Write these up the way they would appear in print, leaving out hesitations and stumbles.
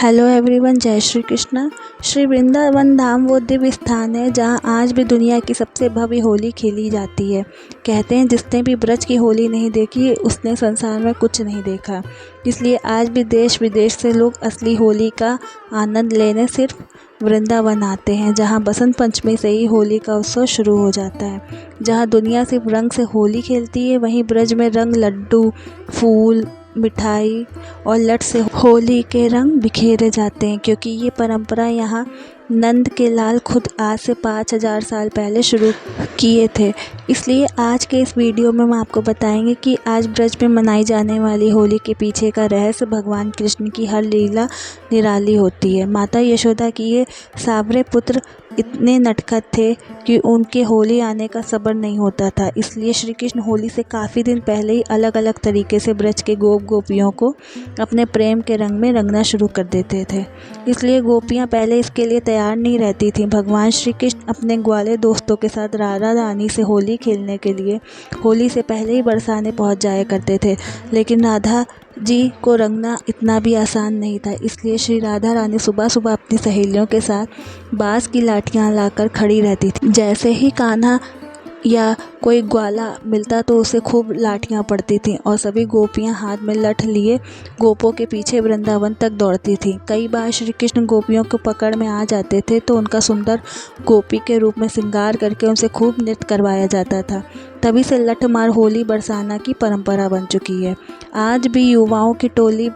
Hello everyone, जय श्री कृष्णा। श्री वृंदावन धाम वो दिव्य स्थान है जहाँ आज भी दुनिया की सबसे भव्य होली खेली जाती है। कहते हैं जिसने भी ब्रज की होली नहीं देखी उसने संसार में कुछ नहीं देखा। इसलिए आज भी देश विदेश से लोग असली होली का आनंद लेने सिर्फ वृंदावन आते हैं, जहाँ बसंत पंचमी से ही होली का उत्सव शुरू हो जाता है। जहाँ दुनिया सिर्फ रंग से होली खेलती है, वहीं ब्रज में रंग, लड्डू, फूल, मिठाई और लट से होली के रंग बिखेरे जाते हैं, क्योंकि ये परंपरा यहाँ नंद के लाल खुद आज से 5000 साल पहले शुरू किए थे। इसलिए आज के इस वीडियो में हम आपको बताएंगे कि आज ब्रज में मनाई जाने वाली होली के पीछे का रहस्य। भगवान कृष्ण की हर लीला निराली होती है। माता यशोदा की ये सावरे पुत्र इतने नटखट थे कि उनके होली आने का सब्र नहीं होता था। इसलिए श्री कृष्ण होली से काफ़ी दिन पहले ही अलग अलग तरीके से ब्रज के गोपियों को अपने प्रेम के रंग में रंगना शुरू कर देते थे। इसलिए गोपियाँ पहले इसके लिए तैयार नहीं रहती थीं। भगवान श्री कृष्ण अपने ग्वाले दोस्तों के साथ राधा रानी से होली खेलने के लिए होली से पहले ही बरसाने पहुँच जाया करते थे, लेकिन राधा जी को रंगना इतना भी आसान नहीं था। इसलिए श्री राधा रानी सुबह सुबह अपनी सहेलियों के साथ बाँस की लाठियाँ लाकर खड़ी रहती थी। जैसे ही कान्हा या कोई ग्वाला मिलता तो उसे खूब लाठियाँ पड़ती थीं और सभी गोपियाँ हाथ में लठ लिए गोपों के पीछे वृंदावन तक दौड़ती थीं। कई बार श्री कृष्ण गोपियों को पकड़ में आ जाते थे तो उनका सुंदर गोपी के रूप में श्रृंगार करके उनसे खूब नृत्य करवाया जाता था। तभी से लठ मार होली बरसाना की परंपरा बन चुकी है। आज भी युवाओं की टोली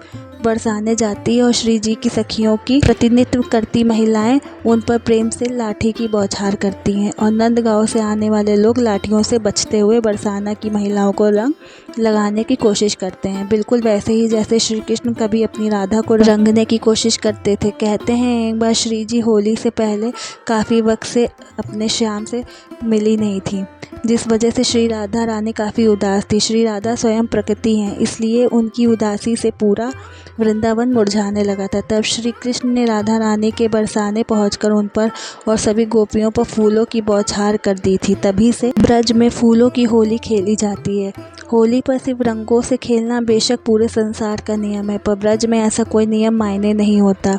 बरसाने जाती है और श्री जी की सखियों की प्रतिनिधित्व करती महिलाएं उन पर प्रेम से लाठी की बौछार करती हैं और नंदगांव से आने वाले लोग लाठियों से बचते हुए बरसाना की महिलाओं को रंग लगाने की कोशिश करते हैं, बिल्कुल वैसे ही जैसे श्री कृष्ण कभी अपनी राधा को रंगने की कोशिश करते थे। कहते हैं एक बार श्री जी होली से पहले काफ़ी वक्त से अपने श्याम से मिली नहीं थी, जिस वजह से श्री राधा रानी काफ़ी उदास थी। श्री राधा स्वयं प्रकृति हैं, इसलिए उनकी उदासी से पूरा वृंदावन मुरझाने लगा था। तब श्री कृष्ण ने राधा रानी के बरसाने पहुंचकर उन पर और सभी गोपियों पर फूलों की बौछार कर दी थी। तभी से ब्रज में फूलों की होली खेली जाती है। होली पर सिर्फ रंगों से खेलना बेशक पूरे संसार का नियम है, पर ब्रज में ऐसा कोई नियम मायने नहीं होता।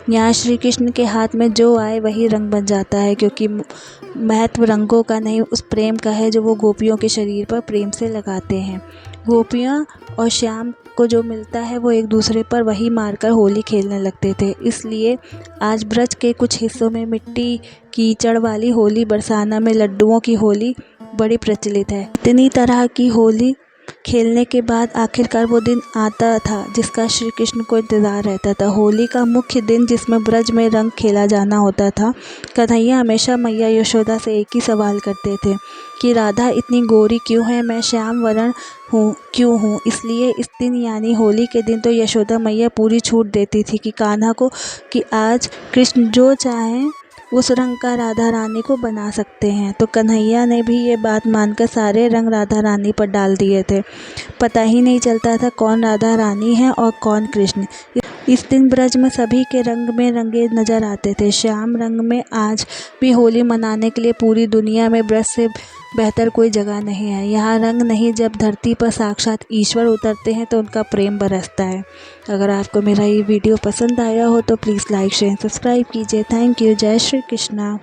यहाँ श्री कृष्ण के हाथ में जो आए वही रंग बन जाता है, क्योंकि महत्व रंगों का नहीं उस प्रेम का है जो वो गोपियों के शरीर पर प्रेम से लगाते हैं। गोपियाँ और श्याम को जो मिलता है वो एक दूसरे पर वही मारकर होली खेलने लगते थे। इसलिए आज ब्रज के कुछ हिस्सों में मिट्टी कीचड़ वाली होली, बरसाना में लड्डुओं की होली बड़ी प्रचलित है। इतनी तरह की होली खेलने के बाद आखिरकार वो दिन आता था जिसका श्री कृष्ण को इंतज़ार रहता था। होली का मुख्य दिन जिसमें ब्रज में रंग खेला जाना होता था। कन्हैया हमेशा मैया यशोदा से एक ही सवाल करते थे कि राधा इतनी गोरी क्यों है, मैं श्याम वर्ण क्यों हूँ। इसलिए इस दिन यानी होली के दिन तो यशोदा मैया पूरी छूट देती थी कि कान्हा को कि आज कृष्ण जो चाहें उस रंग का राधा रानी को बना सकते हैं। तो कन्हैया ने भी ये बात मानकर सारे रंग राधा रानी पर डाल दिए थे। पता ही नहीं चलता था कौन राधा रानी है और कौन कृष्ण। इस दिन ब्रज में सभी के रंग में रंगे नज़र आते थे। श्याम रंग में आज भी होली मनाने के लिए पूरी दुनिया में ब्रज से बेहतर कोई जगह नहीं है। यहाँ रंग नहीं, जब धरती पर साक्षात ईश्वर उतरते हैं तो उनका प्रेम बरसता है। अगर आपको मेरा ये वीडियो पसंद आया हो तो प्लीज़ लाइक शेयर सब्सक्राइब कीजिए। Thank you. जय श्री कृष्णा।